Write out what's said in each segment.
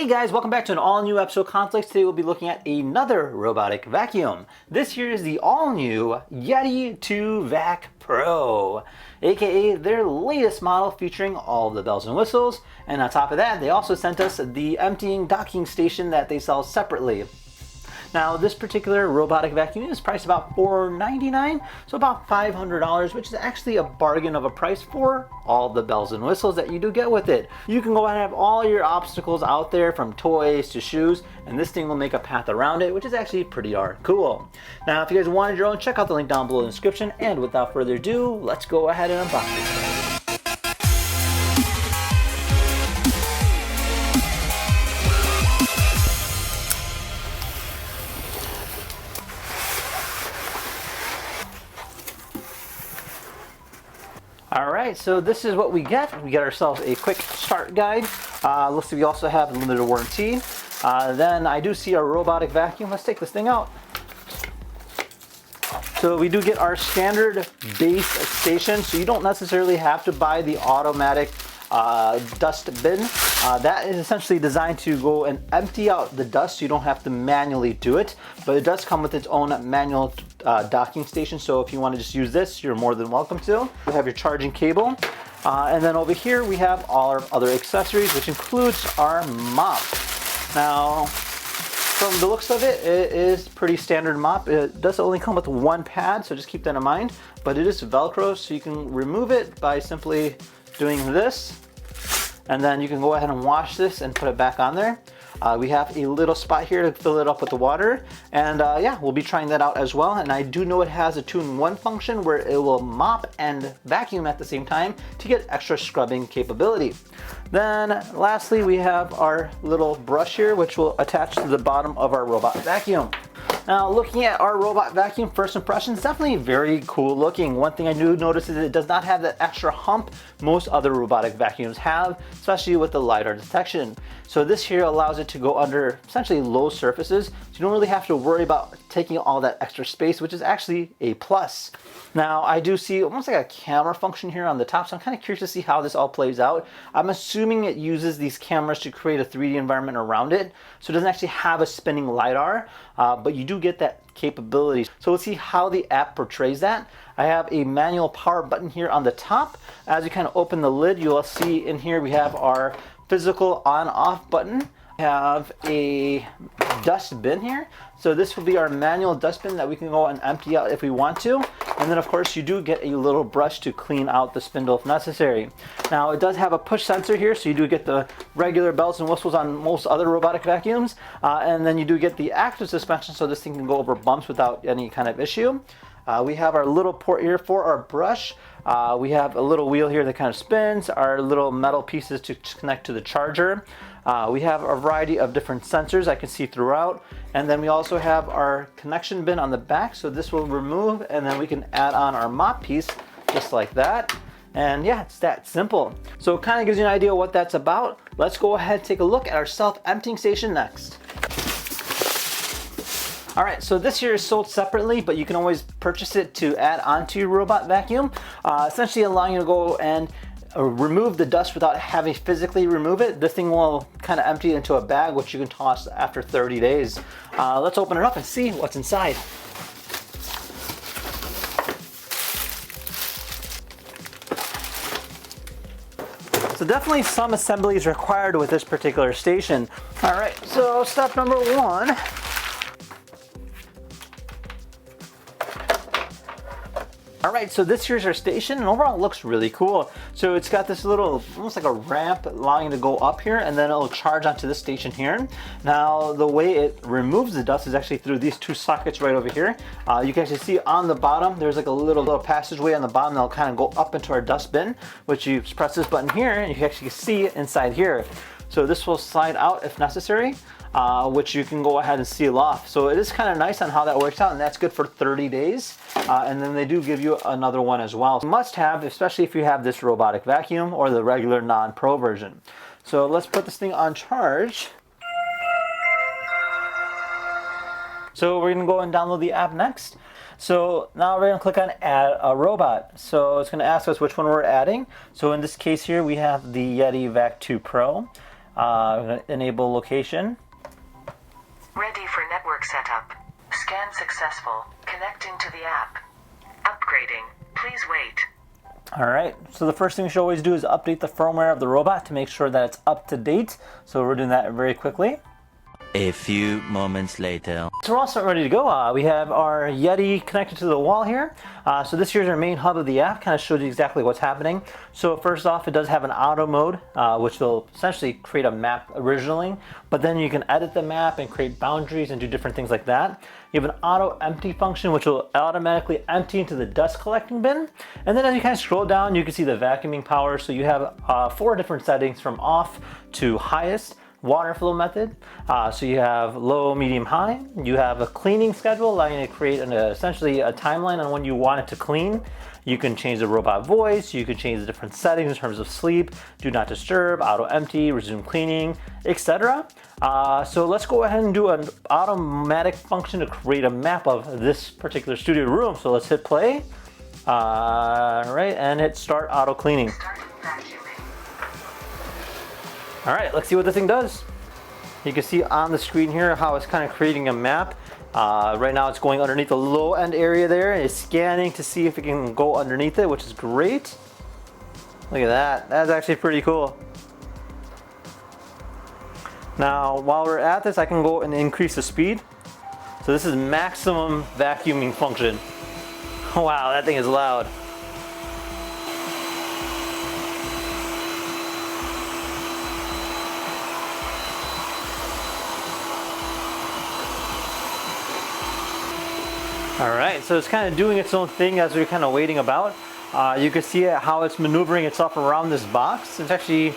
Hey guys, welcome back to an all-new episode of Conflicts. Today we'll be looking at another robotic vacuum. This here is the all-new Yeedi Vac Pro, aka their latest model featuring all of the bells and whistles. And on top of that, they also sent us the emptying docking station that they sell separately. Now, this particular robotic vacuum is priced about $499, so about $500, which is actually a bargain of a price for all the bells and whistles that you do get with it. You can go ahead and have all your obstacles out there, from toys to shoes, and this thing will make a path around it, which is actually pretty darn cool. Now, if you guys wanted your own, check out the link down below in the description, and without further ado, let's go ahead and unbox this. Alright, so this is what we get. We get ourselves a quick start guide. Looks like we also have a limited warranty. Then I do see our robotic vacuum. Let's take this thing out. So we do get our standard base station, so you don't necessarily have to buy the automatic dust bin. That is essentially designed to go and empty out the dust, so you don't have to manually do it, but it does come with its own manual docking station, so if you want to just use this, you're more than welcome to. You have your charging cable, and then over here we have all our other accessories, which includes our mop. Now, from the looks of it, it is pretty standard mop. It does only come with one pad, so just keep that in mind, but it is Velcro, so you can remove it by simply doing this, and then you can go ahead and wash this and put it back on there. We have a little spot here to fill it up with the water, and yeah, we'll be trying that out as well. And I do know it has a 2-in-1 function where it will mop and vacuum at the same time to get extra scrubbing capability. Then lastly, we have our little brush here, which will attach to the bottom of our robot vacuum. Now, looking at our robot vacuum, first impressions, definitely very cool looking. One thing I do notice is it does not have that extra hump most other robotic vacuums have, especially with the LiDAR detection. So this here allows it to go under essentially low surfaces, so you don't really have to worry about taking all that extra space, which is actually a plus. Now, I do see almost like a camera function here on the top, so I'm kind of curious to see how this all plays out. I'm assuming it uses these cameras to create a 3D environment around it, so it doesn't actually have a spinning LiDAR, but you do get that capability. So let's see how the app portrays that. I have a manual power button here on the top. As you kind of open the lid, you'll see in here we have our physical on-off button. We have a dust bin here. So this will be our manual dust bin that we can go and empty out if we want to. And then of course you do get a little brush to clean out the spindle if necessary. Now it does have a push sensor here, so you do get the regular bells and whistles on most other robotic vacuums. And then you do get the active suspension, so this thing can go over bumps without any kind of issue. We have our little port here for our brush. We have a little wheel here that kind of spins, our little metal pieces to connect to the charger. We have a variety of different sensors I can see throughout. And then we also have our connection bin on the back, so this will remove, and then we can add on our mop piece just like that. And yeah, it's that simple. So it kind of gives you an idea of what that's about. Let's go ahead and take a look at our self-emptying station next. All right, so this here is sold separately, but you can always purchase it to add onto your robot vacuum, essentially allowing you to go and remove the dust without having to physically remove it. This thing will kind of empty it into a bag, which you can toss after 30 days. Let's open it up and see what's inside. So definitely some assembly is required with this particular station. All right, so step number one. All right, so this here's our station, and overall it looks really cool. So it's got this little, almost like a ramp allowing you to go up here, and then it'll charge onto this station here. Now, the way it removes the dust is actually through these two sockets right over here. You can actually see on the bottom, there's like a little passageway on the bottom that'll kind of go up into our dust bin, which you press this button here, and you can actually see it inside here. So this will slide out if necessary, which you can go ahead and seal off. So it is kind of nice on how that works out, and that's good for 30 days. And then they do give you another one as well. Must have, especially if you have this robotic vacuum or the regular non-pro version. So let's put this thing on charge. So we're gonna go and download the app next. So now we're gonna click on add a robot. So it's gonna ask us which one we're adding. So in this case here, we have the Yeedi Vac 2 Pro. I'm going to enable location. Ready for network setup. Scan successful. Connecting to the app. Upgrading. Please wait. Alright, so the first thing we should always do is update the firmware of the robot to make sure that it's up to date. So we're doing that very quickly. A few moments later. So we're also ready to go. We have our Yeedi connected to the wall here. So this here's our main hub of the app, kind of shows you exactly what's happening. So first off, it does have an auto mode, which will essentially create a map originally, but then you can edit the map and create boundaries and do different things like that. You have an auto empty function, which will automatically empty into the dust collecting bin. And then as you kind of scroll down, you can see the vacuuming power. So you have 4 different settings from off to highest. Water flow method. So you have low, medium, high. You have a cleaning schedule allowing you to create essentially a timeline on when you want it to clean. You can change the robot voice. You can change the different settings in terms of sleep, do not disturb, auto empty, resume cleaning, etc. So let's go ahead and do an automatic function to create a map of this particular studio room. So let's hit play. Right, and hit start auto cleaning. All right, let's see what this thing does. You can see on the screen here how it's kind of creating a map. Right now it's going underneath the low end area there. It's scanning to see if it can go underneath it, which is great. Look at that. That's actually pretty cool. Now, while we're at this, I can go and increase the speed. So this is maximum vacuuming function. Wow, that thing is loud. All right, so it's kind of doing its own thing as we're kind of waiting about. You can see how it's maneuvering itself around this box. It's actually,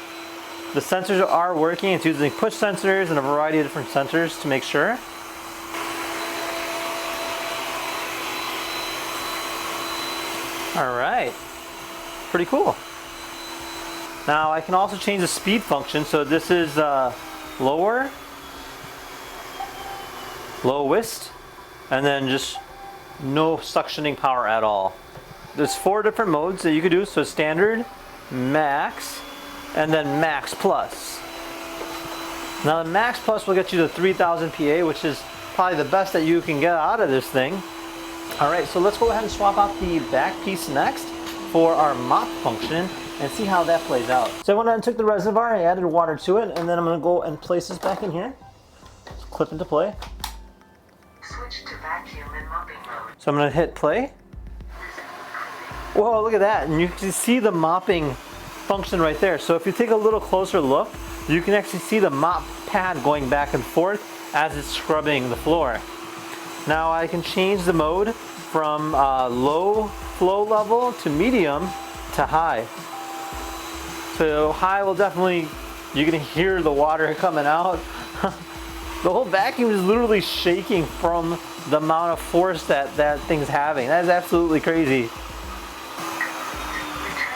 the sensors are working. It's using push sensors and a variety of different sensors to make sure. All right, pretty cool. Now I can also change the speed function. So this is lower, lowest, and then just no suctioning power at all. There's 4 different modes that you could do. So standard, max, and then max plus. Now the max plus will get you to 3000 PA, which is probably the best that you can get out of this thing. All right, so let's go ahead and swap out the back piece next for our mop function and see how that plays out. So I went ahead and took the reservoir, I added water to it, and then I'm gonna go and place this back in here. Let's clip into play. Switch to vacuum and mopping mode. So I'm going to hit play. Whoa, look at that. And you can see the mopping function right there. So if you take a little closer look, you can actually see the mop pad going back and forth as it's scrubbing the floor. Now I can change the mode from low flow level to medium to high. So high will definitely, you can hear the water coming out. The whole vacuum is literally shaking from the amount of force that thing's having. That is absolutely crazy. Return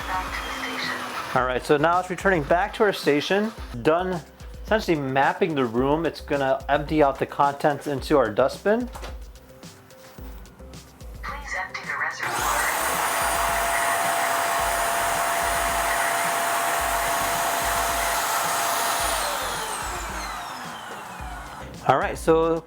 back to the station. All right, so now it's returning back to our station. Done essentially mapping the room. It's gonna empty out the contents into our dustbin. Please empty the reservoir. All right, so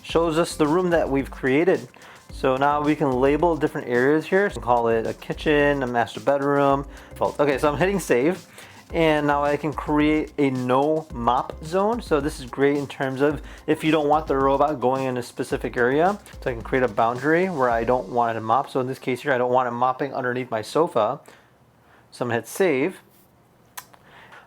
shows us the room that we've created. So now we can label different areas here. So call it a kitchen, a master bedroom. Okay, so I'm hitting save. And now I can create a no mop zone. So this is great in terms of if you don't want the robot going in a specific area. So I can create a boundary where I don't want it to mop. So in this case here, I don't want it mopping underneath my sofa. So I'm gonna hit save.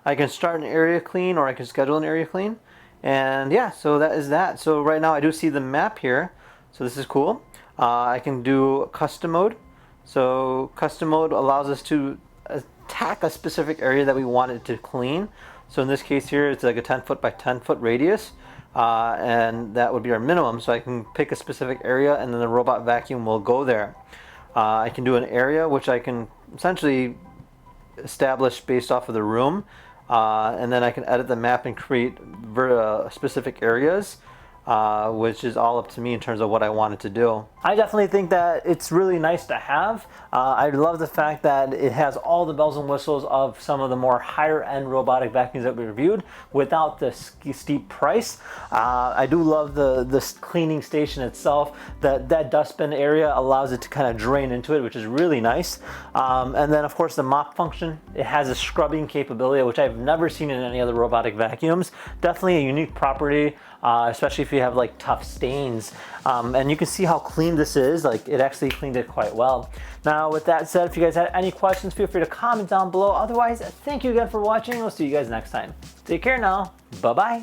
I can start an area clean or I can schedule an area clean. And yeah, so that is that. So right now I do see the map here. So this is cool. I can do custom mode. So custom mode allows us to attack a specific area that we want it to clean. So in this case here, it's like a 10 foot by 10 foot radius. And that would be our minimum. So I can pick a specific area and then the robot vacuum will go there. I can do an area which I can essentially establish based off of the room. And then I can edit the map and create specific areas. which is all up to me in terms of what I wanted to do. I definitely think that it's really nice to have. I love the fact that it has all the bells and whistles of some of the more higher end robotic vacuums that we reviewed without the steep price. I do love the cleaning station itself. That dustbin area allows it to kind of drain into it, which is really nice. And then of course the mop function, it has a scrubbing capability, which I've never seen in any other robotic vacuums. Definitely a unique property, especially if you have like tough stains. And you can see how clean this is. Like, it actually cleaned it quite well. Now with that said, if you guys had any questions, feel free to comment down below. Otherwise, thank you again for watching. We'll see you guys next time. Take care now. Bye bye.